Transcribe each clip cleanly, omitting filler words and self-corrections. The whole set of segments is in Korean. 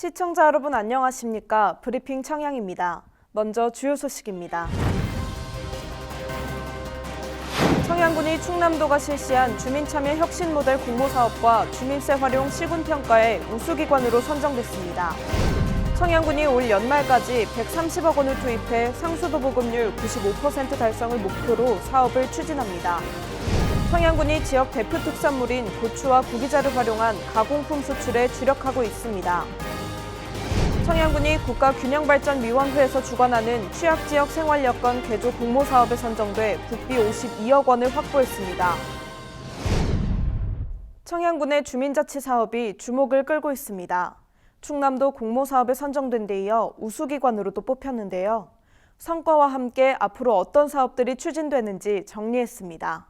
시청자 여러분 안녕하십니까? 브리핑 청양입니다. 먼저 주요 소식입니다. 청양군이 충남도가 실시한 주민참여 혁신 모델 공모사업과 주민세 활용 시군평가의 우수기관으로 선정됐습니다. 청양군이 올 연말까지 130억 원을 투입해 상수도 보급률 95% 달성을 목표로 사업을 추진합니다. 청양군이 지역 대표 특산물인 고추와 구기자를 활용한 가공품 수출에 주력하고 있습니다. 청양군이 국가균형발전위원회에서 주관하는 취약지역 생활여건 개조 공모사업에 선정돼 국비 52억 원을 확보했습니다. 청양군의 주민자치사업이 주목을 끌고 있습니다. 충남도 공모사업에 선정된 데 이어 우수기관으로도 뽑혔는데요. 성과와 함께 앞으로 어떤 사업들이 추진되는지 정리했습니다.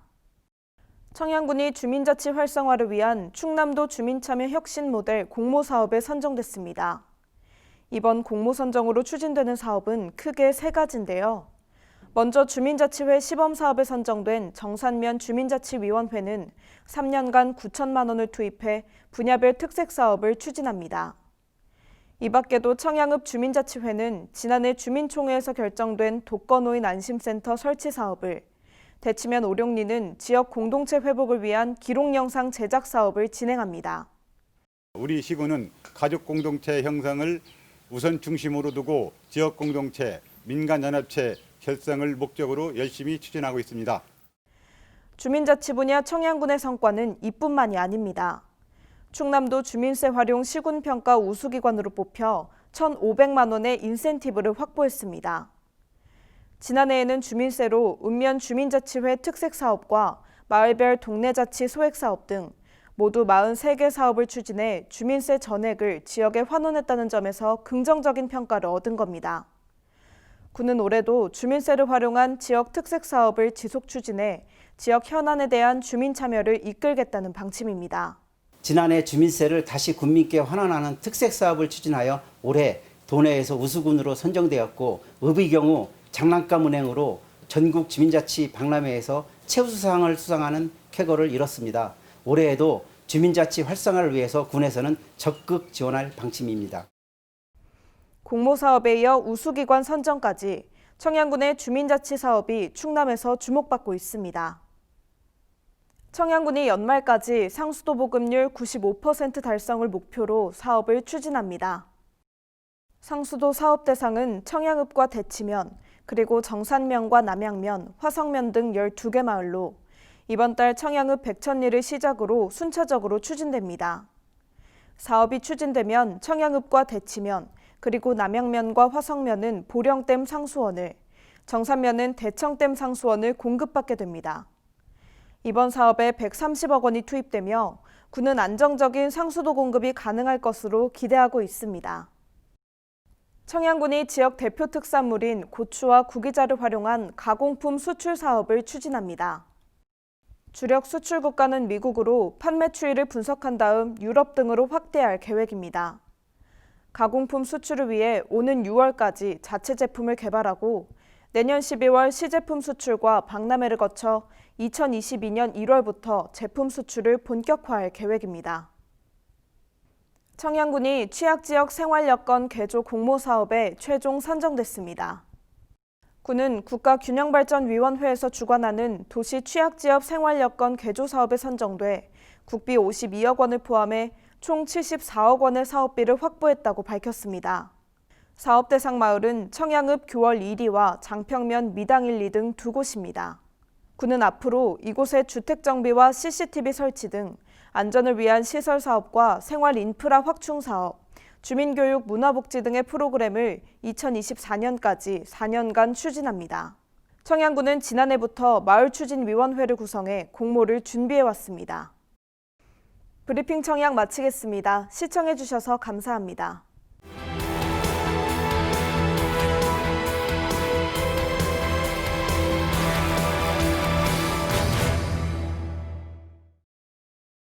청양군이 주민자치 활성화를 위한 충남도 주민참여 혁신 모델 공모사업에 선정됐습니다. 이번 공모 선정으로 추진되는 사업은 크게 세 가지인데요. 먼저 주민자치회 시범사업에 선정된 정산면 주민자치위원회는 3년간 9천만 원을 투입해 분야별 특색사업을 추진합니다. 이 밖에도 청양읍 주민자치회는 지난해 주민총회에서 결정된 독거노인 안심센터 설치 사업을, 대치면 오룡리는 지역 공동체 회복을 위한 기록영상 제작 사업을 진행합니다. 우리 시군은 가족 공동체 형성을 우선 중심으로 두고 지역 공동체, 민간연합체 결성을 목적으로 열심히 추진하고 있습니다. 주민자치 분야 청양군의 성과는 이뿐만이 아닙니다. 충남도 주민세 활용 시군평가 우수기관으로 뽑혀 1,500만 원의 인센티브를 확보했습니다. 지난해에는 주민세로 읍면 주민자치회 특색사업과 마을별 동네자치 소액사업 등 모두 43개 사업을 추진해 주민세 전액을 지역에 환원했다는 점에서 긍정적인 평가를 얻은 겁니다. 군은 올해도 주민세를 활용한 지역 특색 사업을 지속 추진해 지역 현안에 대한 주민 참여를 이끌겠다는 방침입니다. 지난해 주민세를 다시 군민께 환원하는 특색 사업을 추진하여 올해 도내에서 우수군으로 선정되었고, 읍의 경우 장난감 은행으로 전국 주민자치 박람회에서 최우수상을 수상하는 쾌거를 이뤘습니다. 올해에도 주민자치 활성화를 위해서 군에서는 적극 지원할 방침입니다. 공모사업에 이어 우수기관 선정까지 청양군의 주민자치 사업이 충남에서 주목받고 있습니다. 청양군이 연말까지 상수도 보급률 95% 달성을 목표로 사업을 추진합니다. 상수도 사업 대상은 청양읍과 대치면, 그리고 정산면과 남양면, 화성면 등 12개 마을로 이번 달 청양읍 백천리를 시작으로 순차적으로 추진됩니다. 사업이 추진되면 청양읍과 대치면, 그리고 남양면과 화성면은 보령댐 상수원을, 정산면은 대청댐 상수원을 공급받게 됩니다. 이번 사업에 130억 원이 투입되며 군은 안정적인 상수도 공급이 가능할 것으로 기대하고 있습니다. 청양군이 지역 대표 특산물인 고추와 구기자를 활용한 가공품 수출 사업을 추진합니다. 주력 수출 국가는 미국으로 판매 추이를 분석한 다음 유럽 등으로 확대할 계획입니다. 가공품 수출을 위해 오는 6월까지 자체 제품을 개발하고 내년 12월 시제품 수출과 박람회를 거쳐 2022년 1월부터 제품 수출을 본격화할 계획입니다. 청양군이 취약지역 생활여건 개조 공모사업에 최종 선정됐습니다. 군은 국가균형발전위원회에서 주관하는 도시 취약지역 생활여건 개조 사업에 선정돼 국비 52억 원을 포함해 총 74억 원의 사업비를 확보했다고 밝혔습니다. 사업 대상 마을은 청양읍 교월 1리와 장평면 미당 1리 등 두 곳입니다. 군은 앞으로 이곳의 주택 정비와 CCTV 설치 등 안전을 위한 시설 사업과 생활 인프라 확충 사업, 주민교육 문화복지 등의 프로그램을 2024년까지 4년간 추진합니다. 청양군은 지난해부터 마을추진위원회를 구성해 공모를 준비해왔습니다. 브리핑 청양 마치겠습니다. 시청해주셔서 감사합니다.